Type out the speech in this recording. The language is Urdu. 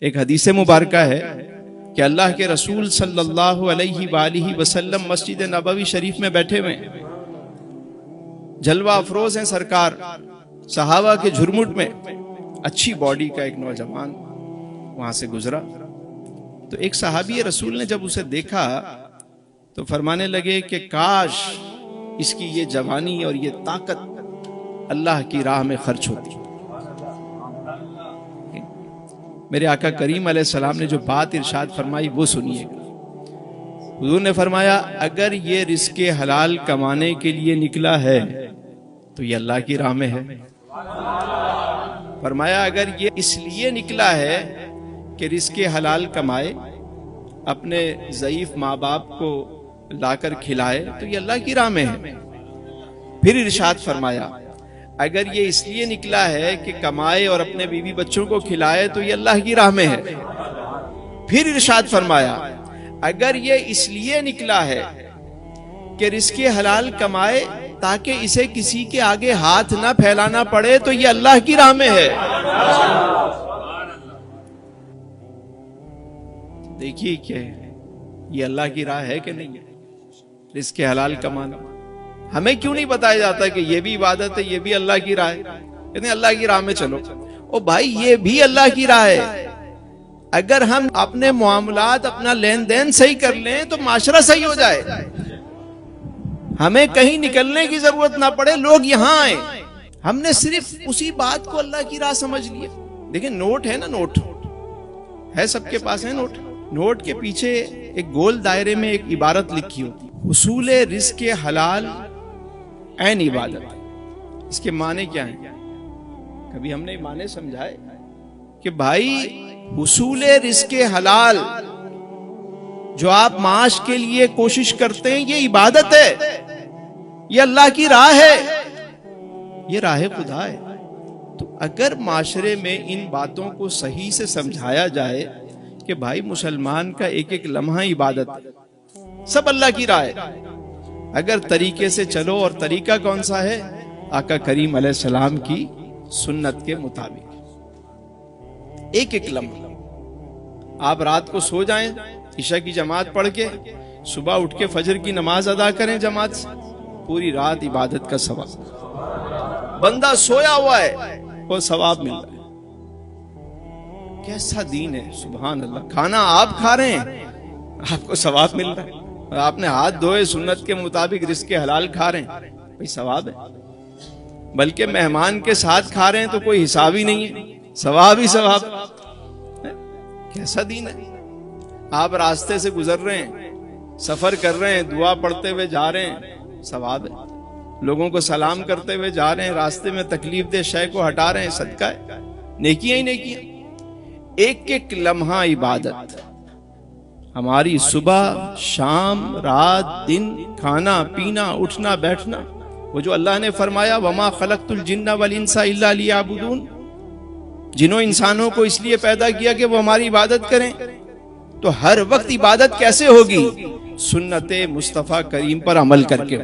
ایک حدیث مبارکہ ہے کہ اللہ کے رسول صلی اللہ علیہ وآلہ وسلم مسجد نبوی شریف میں بیٹھے ہوئے ہیں، جلوہ افروز ہیں سرکار، صحابہ کے جھرمٹ میں اچھی باڈی کا ایک نوجوان وہاں سے گزرا، تو ایک صحابی رسول نے جب اسے دیکھا تو فرمانے لگے کہ کاش اس کی یہ جوانی اور یہ طاقت اللہ کی راہ میں خرچ ہوتی۔ میرے آقا کریم علیہ السلام نے جو بات ارشاد فرمائی وہ سنیے گا۔ حضور نے فرمایا اگر یہ رزق حلال کمانے کے لیے نکلا ہے تو یہ اللہ کی راہ میں ہے۔ فرمایا اگر یہ اس لیے نکلا ہے کہ رزق حلال کمائے، اپنے ضعیف ماں باپ کو لا کر کھلائے، تو یہ اللہ کی راہ میں ہے۔ پھر ارشاد فرمایا اگر یہ اس لیے نکلا ہے کہ کمائے اور اپنے بیوی بچوں کو کھلائے، تو یہ اللہ کی راہ میں ہے۔ پھر ارشاد فرمایا اگر یہ اس لیے نکلا ہے کہ رزق حلال کمائے تاکہ اسے کسی کے آگے ہاتھ نہ پھیلانا پڑے، تو یہ اللہ کی راہ میں ہے۔ دیکھیے کہ یہ اللہ کی راہ ہے کہ نہیں ہے، رزق حلال کمانا۔ ہمیں کیوں نہیں بتایا جاتا کہ یہ بھی عبادت ہے، یہ بھی اللہ کی راہ ہے؟ کہتے ہیں اللہ کی راہ میں چلو، او بھائی یہ بھی اللہ کی راہ ہے۔ اگر ہم اپنے معاملات، اپنا لین دین صحیح کر لیں تو معاشرہ صحیح ہو جائے، ہمیں کہیں نکلنے کی ضرورت نہ پڑے، لوگ یہاں آئیں۔ ہم نے صرف اسی بات کو اللہ کی راہ سمجھ لیا۔ دیکھیں نوٹ ہے نا، نوٹ ہے، سب کے پاس ہے نوٹ۔ نوٹ کے پیچھے ایک گول دائرے میں ایک عبارت لکھی ہوتی، حصول رزق حلال عین عبادت۔ اس کے معنی کیا ہیں؟ کبھی ہم نے معنی سمجھائے کہ بھائی حصول رزق حلال جو آپ معاش کے لیے کوشش کرتے ہیں، یہ عبادت ہے، یہ اللہ کی راہ ہے، یہ راہ خدا ہے۔ تو اگر معاشرے میں ان باتوں کو صحیح سے سمجھایا جائے کہ بھائی مسلمان کا ایک ایک لمحہ عبادت ہے، سب اللہ کی راہ ہے، اگر طریقے سے چلو، اور طریقہ کون سا ہے؟ آقا کریم علیہ السلام کی سنت کے مطابق۔ ایک ایک لمحہ آپ رات کو سو جائیں، عشاء کی جماعت پڑھ کے صبح اٹھ کے فجر کی نماز ادا کریں جماعت سے، پوری رات عبادت کا ثواب۔ بندہ سویا ہوا ہے وہ ثواب مل رہا ہے۔ کیسا دین ہے، سبحان اللہ۔ کھانا آپ کھا رہے ہیں، آپ کو ثواب مل رہا ہے، اور آپ نے ہاتھ دھوئے سنت کے مطابق رزق حلال کھا رہے ہیں، کوئی ثواب ہے؟ بلکہ مہمان کے ساتھ کھا رہے ہیں تو کوئی حساب ہی نہیں ہے، ثواب ہی ثواب۔ کیسا دین ہے؟ آپ راستے سے گزر رہے ہیں، سفر کر رہے ہیں، دعا پڑھتے ہوئے جا رہے ہیں، ثواب ہے۔ لوگوں کو سلام کرتے ہوئے جا رہے ہیں، راستے میں تکلیف دہ شے کو ہٹا رہے ہیں، صدقہ ہے، نیکیاں ہی نیکیاں۔ ایک ایک لمحہ عبادت، ہماری صبح، شام، رات، دن، کھانا پینا، اٹھنا بیٹھنا، وہ جو اللہ نے فرمایا وَمَا خَلَقْتُ الْجِنَّ وَالْإِنسَ إِلَّا لِيَعْبُدُونَ، جنوں انسانوں کو اس لیے پیدا کیا کہ وہ ہماری عبادت کریں۔ تو ہر وقت عبادت کیسے ہوگی؟ سنت مصطفیٰ کریم پر عمل کر کے۔